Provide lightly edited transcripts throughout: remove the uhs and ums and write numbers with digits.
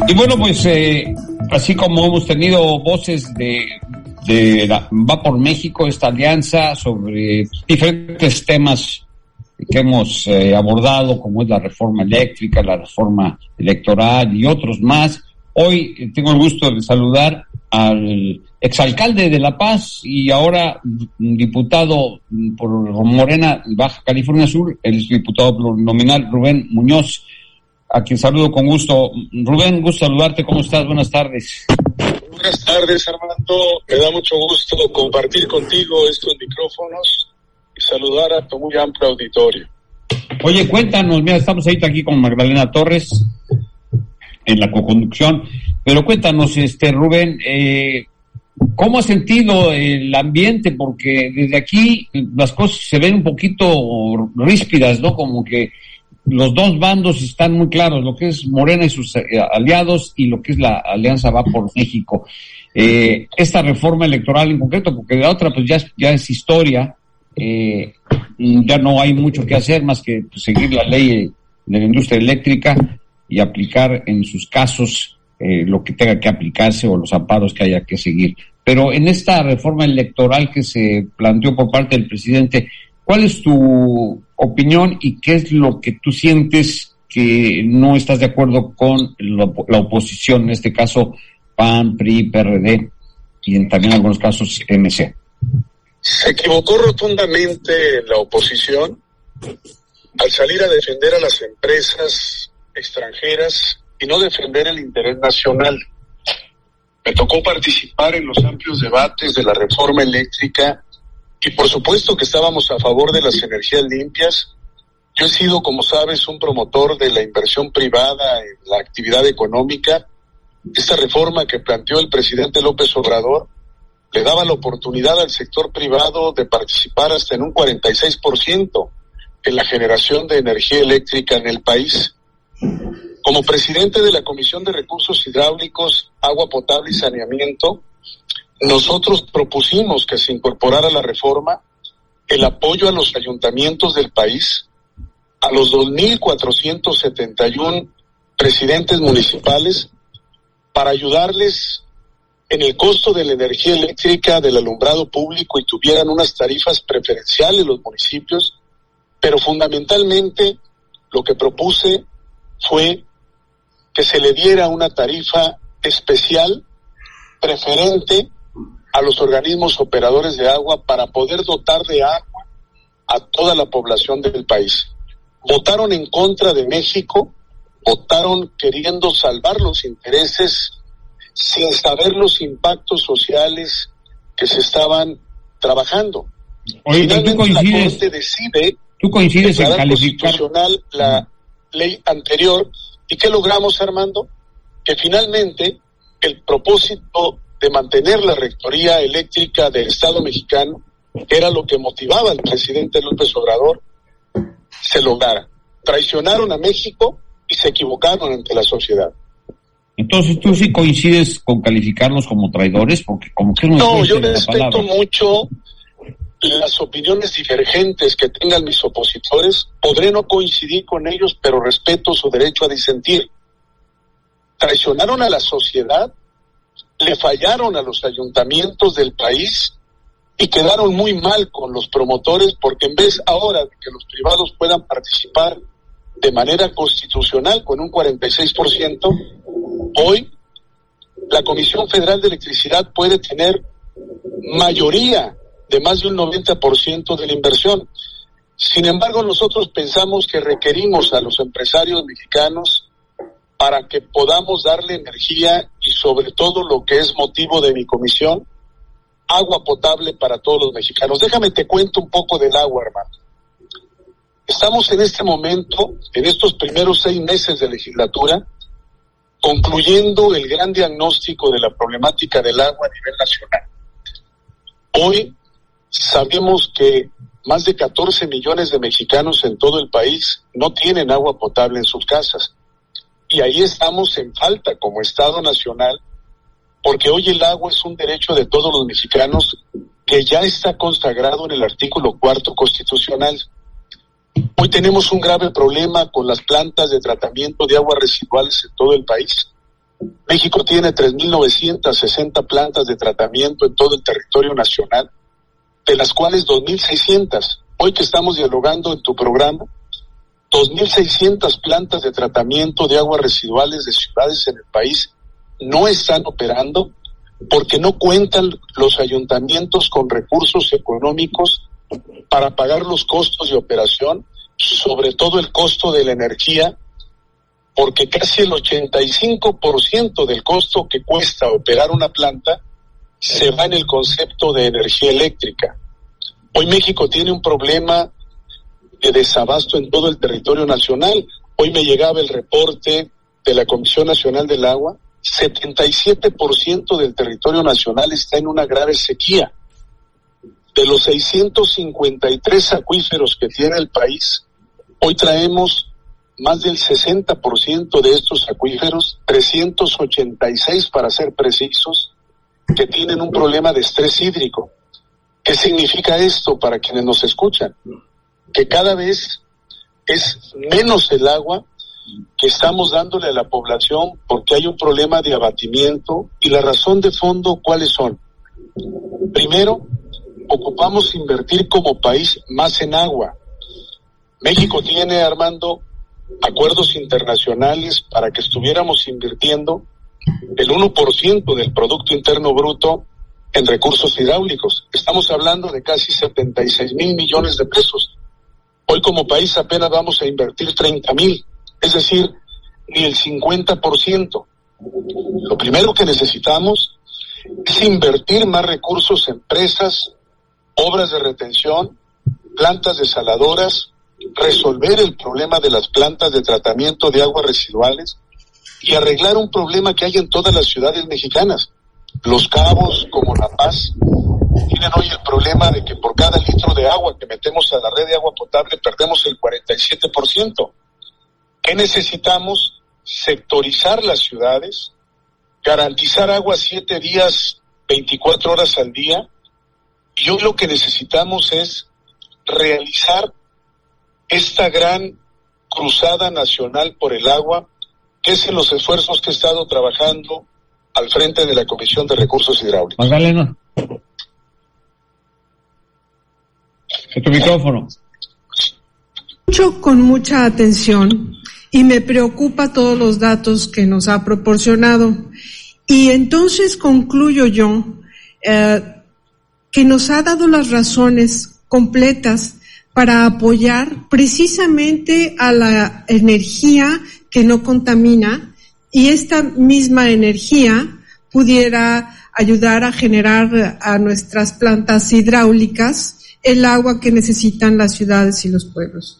Y bueno, pues así como hemos tenido voces de Va por México, esta alianza sobre diferentes temas que hemos abordado, como es la reforma eléctrica, la reforma electoral y otros más. Hoy tengo el gusto de saludar al exalcalde de La Paz y ahora diputado por Morena, Baja California Sur, el diputado plurinominal Rubén Muñoz, a quien saludo con gusto. Rubén, gusto saludarte. ¿Cómo estás? Buenas tardes. Buenas tardes, Armando. Me da mucho gusto compartir contigo estos micrófonos y saludar a tu muy amplio auditorio. Oye, cuéntanos, mira, estamos ahorita aquí con Magdalena Torres en la coconducción, pero cuéntanos, Rubén, ¿cómo has sentido el ambiente? Porque desde aquí las cosas se ven un poquito ríspidas, ¿no? Como que los dos bandos están muy claros, lo que es Morena y sus aliados y lo que es la Alianza Va por México. Esta reforma electoral en concreto, porque la otra pues ya es historia, ya no hay mucho que hacer más que pues, seguir la ley de la industria eléctrica y aplicar en sus casos lo que tenga que aplicarse o los amparos que haya que seguir. Pero en esta reforma electoral que se planteó por parte del presidente, ¿cuál es tu opinión y qué es lo que tú sientes que no estás de acuerdo con la oposición, en este caso PAN, PRI, PRD y también en algunos casos MC? Se equivocó rotundamente la oposición al salir a defender a las empresas extranjeras y no defender el interés nacional. Me tocó participar en los amplios debates de la reforma eléctrica y por supuesto que estábamos a favor de las energías limpias. Yo he sido, como sabes, un promotor de la inversión privada en la actividad económica. Esta reforma que planteó el presidente López Obrador le daba la oportunidad al sector privado de participar hasta en un 46% en la generación de energía eléctrica en el país. Como presidente de la Comisión de Recursos Hidráulicos, Agua Potable y Saneamiento, nosotros propusimos que se incorporara a la reforma el apoyo a los ayuntamientos del país, a los 2,471 presidentes municipales, para ayudarles en el costo de la energía eléctrica, del alumbrado público, y tuvieran unas tarifas preferenciales los municipios, pero fundamentalmente lo que propuse fue que se le diera una tarifa especial, preferente, a los organismos operadores de agua para poder dotar de agua a toda la población del país. Votaron en contra de México, votaron queriendo salvar los intereses sin saber los impactos sociales que se estaban trabajando. Oye, finalmente la Corte decide ¿tú coincides en calificar constitucional la ley anterior? ¿Y qué logramos, Armando? Que finalmente el propósito de mantener la rectoría eléctrica del Estado mexicano, que era lo que motivaba al presidente López Obrador, se lograra. Traicionaron a México y se equivocaron ante la sociedad. Entonces, ¿tú sí coincides con calificarlos como traidores? Porque como que no, yo respeto mucho las opiniones divergentes que tengan mis opositores. Podré no coincidir con ellos, pero respeto su derecho a disentir. Traicionaron a la sociedad, le fallaron a los ayuntamientos del país y quedaron muy mal con los promotores, porque en vez ahora de que los privados puedan participar de manera constitucional con un 46%, hoy la Comisión Federal de Electricidad puede tener mayoría de más de un 90% de la inversión. Sin embargo, nosotros pensamos que requerimos a los empresarios mexicanos para que podamos darle energía y sobre todo lo que es motivo de mi comisión, agua potable para todos los mexicanos. Déjame te cuento un poco del agua, hermano. Estamos en este momento, en estos primeros 6 meses de legislatura, concluyendo el gran diagnóstico de la problemática del agua a nivel nacional. Hoy sabemos que más de 14 millones de mexicanos en todo el país no tienen agua potable en sus casas. Y ahí estamos en falta como Estado nacional, porque hoy el agua es un derecho de todos los mexicanos que ya está consagrado en el artículo 4 constitucional. Hoy tenemos un grave problema con las plantas de tratamiento de aguas residuales en todo el país. México tiene 3.960 plantas de tratamiento en todo el territorio nacional, de las cuales 2.600, hoy que estamos dialogando en tu programa, 2.600 plantas de tratamiento de aguas residuales de ciudades en el país no están operando porque no cuentan los ayuntamientos con recursos económicos para pagar los costos de operación, sobre todo el costo de la energía, porque casi el 85% del costo que cuesta operar una planta se va en el concepto de energía eléctrica. Hoy México tiene un problema de desabasto en todo el territorio nacional. Hoy me llegaba el reporte de la Comisión Nacional del Agua, 77% del territorio nacional está en una grave sequía. De los 653 acuíferos que tiene el país, hoy traemos más del 60% de estos acuíferos, 386 para ser precisos, que tienen un problema de estrés hídrico. ¿Qué significa esto para quienes nos escuchan? Que cada vez es menos el agua que estamos dándole a la población porque hay un problema de abatimiento. Y la razón de fondo, ¿cuáles son? Primero, ocupamos invertir como país más en agua. México tiene, Armando, acuerdos internacionales para que estuviéramos invirtiendo el 1% del Producto Interno Bruto en recursos hidráulicos. Estamos hablando de casi 76,000 millones de pesos. Hoy como país apenas vamos a invertir 30,000, es decir, ni el 50%. Lo primero que necesitamos es invertir más recursos en presas, obras de retención, plantas desaladoras, resolver el problema de las plantas de tratamiento de aguas residuales y arreglar un problema que hay en todas las ciudades mexicanas. Los Cabos, como La Paz, tienen hoy el problema de que por cada litro de agua que metemos a la red de agua potable perdemos el 47%. ¿Qué necesitamos? Sectorizar las ciudades, garantizar agua 7 días, 24 horas al día, y hoy lo que necesitamos es realizar esta gran cruzada nacional por el agua, que es en los esfuerzos que he estado trabajando al frente de la Comisión de Recursos Hidráulicos. Magdalena. Tu micrófono. Escucho con mucha atención y me preocupa todos los datos que nos ha proporcionado. Y entonces concluyo yo que nos ha dado las razones completas para apoyar precisamente a la energía que no contamina, y esta misma energía pudiera ayudar a generar a nuestras plantas hidráulicas el agua que necesitan las ciudades y los pueblos.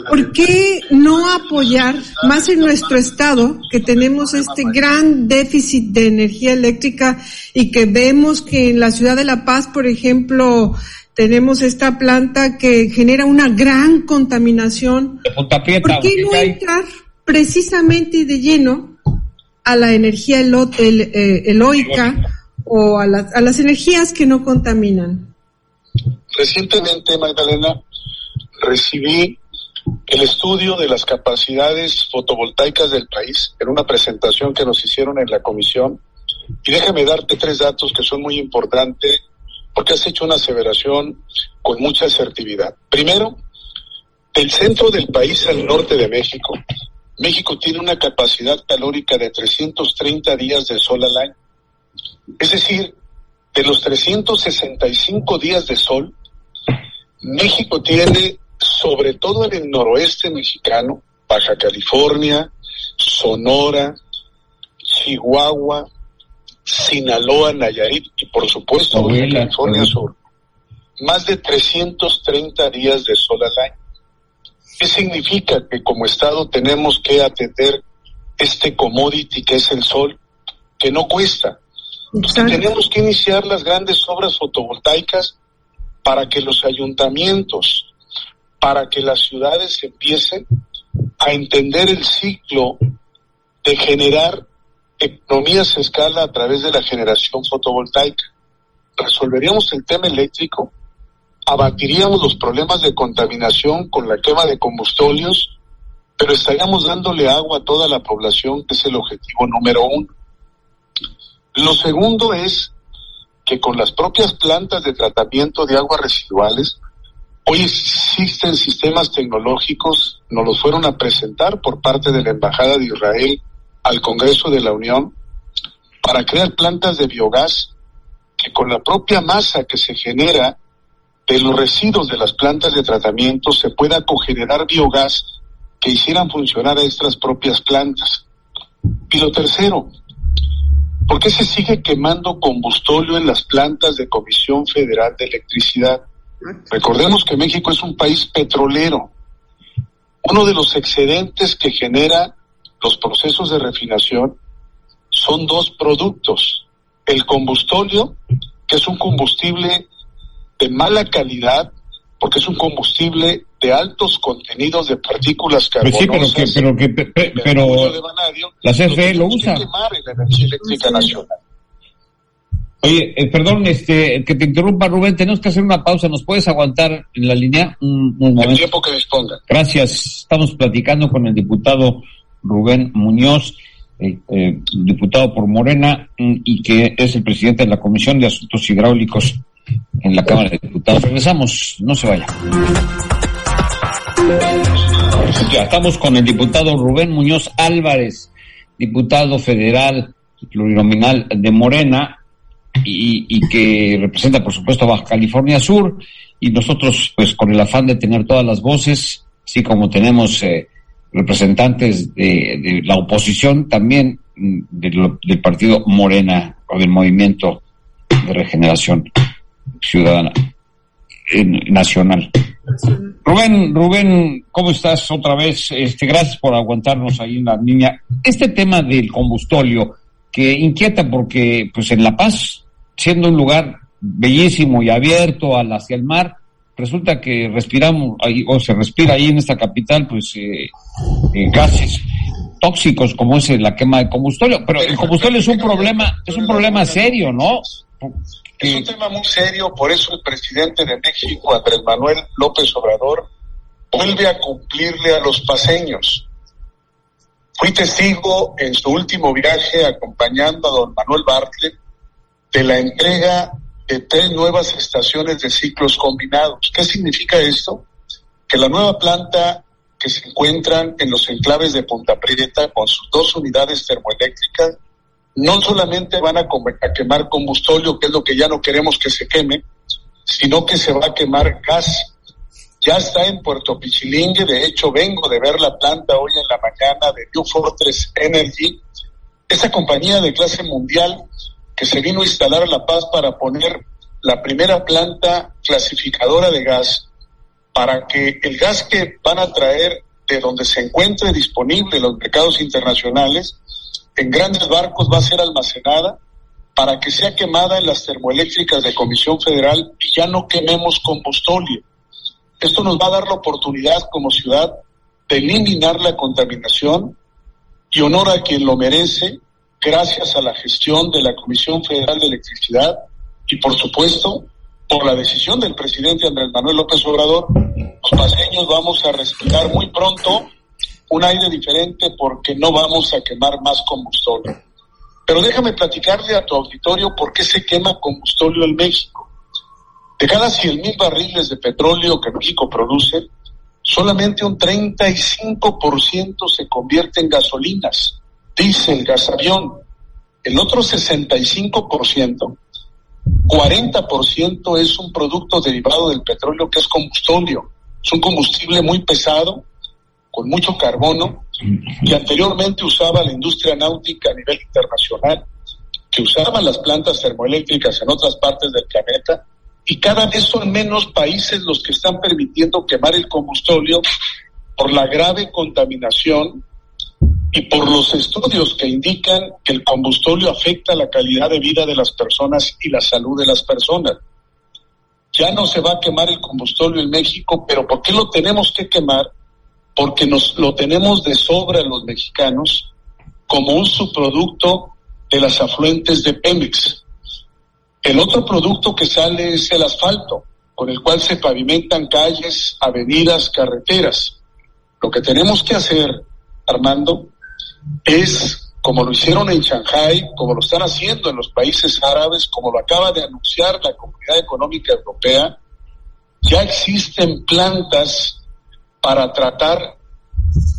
¿Por qué no apoyar más en nuestro estado, que tenemos este gran déficit de energía eléctrica y que vemos que en la ciudad de La Paz, por ejemplo, tenemos esta planta que genera una gran contaminación? ¿Por qué no entrar precisamente de lleno a la energía eólica o a las energías que no contaminan? Recientemente, Magdalena, recibí el estudio de las capacidades fotovoltaicas del país en una presentación que nos hicieron en la comisión, y déjame darte 3 datos que son muy importantes porque has hecho una aseveración con mucha asertividad. Primero, del centro del país al norte de México, México tiene una capacidad calórica de 330 días de sol al año. Es decir, de los 365 días de sol, México tiene, sobre todo en el noroeste mexicano, Baja California, Sonora, Chihuahua, Sinaloa, Nayarit y por supuesto Baja California Sur, más de 330 días de sol al año. ¿Qué significa? Que como Estado tenemos que atender este commodity que es el sol, que no cuesta. Entonces tenemos que iniciar las grandes obras fotovoltaicas para que los ayuntamientos, para que las ciudades empiecen a entender el ciclo de generar economías a escala a través de la generación fotovoltaica. Resolveríamos el tema eléctrico abatiríamos los problemas de contaminación con la quema de combustóleos, pero estaríamos dándole agua a toda la población, que es el objetivo número 1. Lo segundo es que con las propias plantas de tratamiento de aguas residuales, hoy existen sistemas tecnológicos, nos los fueron a presentar por parte de la Embajada de Israel al Congreso de la Unión, para crear plantas de biogás que con la propia masa que se genera de los residuos de las plantas de tratamiento se pueda cogenerar biogás que hicieran funcionar a estas propias plantas. Y lo tercero, ¿por qué se sigue quemando combustóleo en las plantas de Comisión Federal de Electricidad? Recordemos que México es un país petrolero. Uno de los excedentes que genera los procesos de refinación son 2 productos. El combustóleo, que es un combustible de mala calidad, porque es un combustible de altos contenidos de partículas carbonosas. Pues sí, pero de vanadio, la CFE lo usa. Quemar en la energía eléctrica nacional. Oye, perdón, que te interrumpa, Rubén, tenemos que hacer una pausa. ¿Nos puedes aguantar en la línea un momento? El tiempo que disponga. Gracias. Estamos platicando con el diputado Rubén Muñoz, diputado por Morena, y que es el presidente de la Comisión de Asuntos Hidráulicos en la Cámara de Diputados. Regresamos, no se vaya. Ya estamos con el diputado Rubén Muñoz Álvarez, diputado federal plurinominal de Morena, y que representa, por supuesto, Baja California Sur, y nosotros, pues, con el afán de tener todas las voces, así como tenemos representantes de la oposición, también del partido Morena, o del Movimiento de Regeneración Ciudadana Nacional. Rubén, ¿cómo estás otra vez? Gracias por aguantarnos ahí en la línea. Este tema del combustóleo que inquieta, porque pues en La Paz, siendo un lugar bellísimo y abierto hacia el mar, resulta que respiramos ahí, o se respira ahí en esta capital, pues gases tóxicos como es la quema de combustóleo. Pero el combustóleo es un problema serio, ¿no? Es un tema muy serio, por eso el presidente de México, Andrés Manuel López Obrador, vuelve a cumplirle a los paceños. Fui testigo en su último viaje, acompañando a don Manuel Bartlett, de la entrega de 3 nuevas estaciones de ciclos combinados. ¿Qué significa esto? Que la nueva planta que se encuentran en los enclaves de Punta Prieta, con sus 2 unidades termoeléctricas, no solamente van a quemar combustóleo, que es lo que ya no queremos que se queme, sino que se va a quemar gas. Ya está en Puerto Pichilingue, de hecho vengo de ver la planta hoy en la mañana de New Fortress Energy, esa compañía de clase mundial que se vino a instalar a La Paz para poner la primera planta clasificadora de gas, para que el gas que van a traer de donde se encuentre disponible en los mercados internacionales, en grandes barcos va a ser almacenada para que sea quemada en las termoeléctricas de Comisión Federal y ya no quememos combustóleo. Esto nos va a dar la oportunidad como ciudad de eliminar la contaminación y honor a quien lo merece, gracias a la gestión de la Comisión Federal de Electricidad y, por supuesto, por la decisión del presidente Andrés Manuel López Obrador. Los paseños vamos a respirar muy pronto un aire diferente, porque no vamos a quemar más combustóleo. Pero déjame platicarle a tu auditorio por qué se quema combustóleo en México. De cada 100,000 barriles de petróleo que México produce, solamente un 35% se convierte en gasolinas, diésel, gasavión. El otro 65%, 40% es un producto derivado del petróleo, que es combustóleo. Es un combustible muy pesado, con mucho carbono, que anteriormente usaba la industria náutica a nivel internacional, que usaban las plantas termoeléctricas en otras partes del planeta, y cada vez son menos países los que están permitiendo quemar el combustóleo por la grave contaminación y por los estudios que indican que el combustóleo afecta la calidad de vida de las personas y la salud de las personas. Ya no se va a quemar el combustóleo en México, pero ¿por qué lo tenemos que quemar? Porque nos lo tenemos de sobra los mexicanos como un subproducto de las afluentes de Pemex. El otro producto que sale es el asfalto. con el cual se pavimentan calles, avenidas, carreteras. Lo que tenemos que hacer, Armando, es, como lo hicieron en Shanghái, como lo están haciendo en los países árabes, como lo acaba de anunciar la Comunidad Económica Europea, ya existen plantas para tratar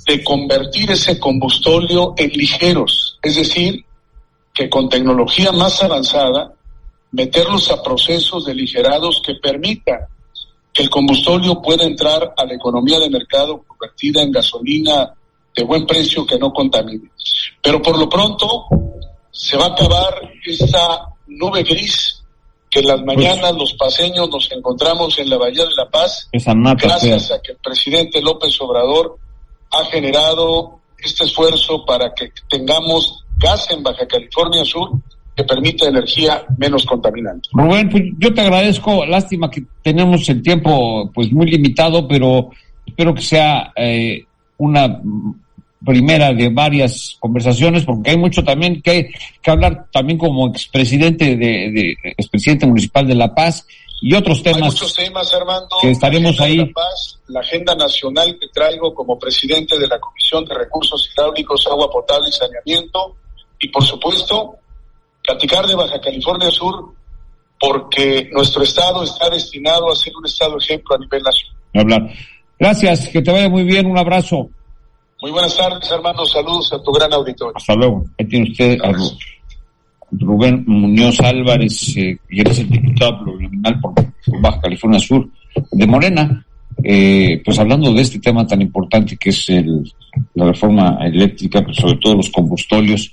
de convertir ese combustóleo en ligeros, es decir, que con tecnología más avanzada, meterlos a procesos de ligerados que permitan que el combustóleo pueda entrar a la economía de mercado convertida en gasolina de buen precio que no contamine. Pero por lo pronto se va a acabar esa nube gris que en las mañanas los paseños nos encontramos en la Bahía de La Paz, gracias a que el presidente López Obrador ha generado este esfuerzo para que tengamos gas en Baja California Sur que permita energía menos contaminante. Rubén, pues yo te agradezco, lástima que tenemos el tiempo pues muy limitado, pero espero que sea una primera de varias conversaciones, porque hay mucho también que hablar también como expresidente municipal de La Paz y otros temas. Hay muchos temas, Armando, que estaremos ahí. La Paz, la agenda nacional que traigo como presidente de la Comisión de Recursos Hidráulicos, Agua Potable y Saneamiento, y por supuesto platicar de Baja California Sur, porque nuestro estado está destinado a ser un estado ejemplo a nivel nacional. Gracias, que te vaya muy bien, un abrazo. Muy buenas tardes, hermano, saludos a tu gran auditorio. Hasta luego. Ahí tiene usted a Rubén Muñoz Álvarez, y él es el diputado plurinominal por Baja California Sur de Morena, pues hablando de este tema tan importante que es la reforma eléctrica, pero sobre todo los combustóleos.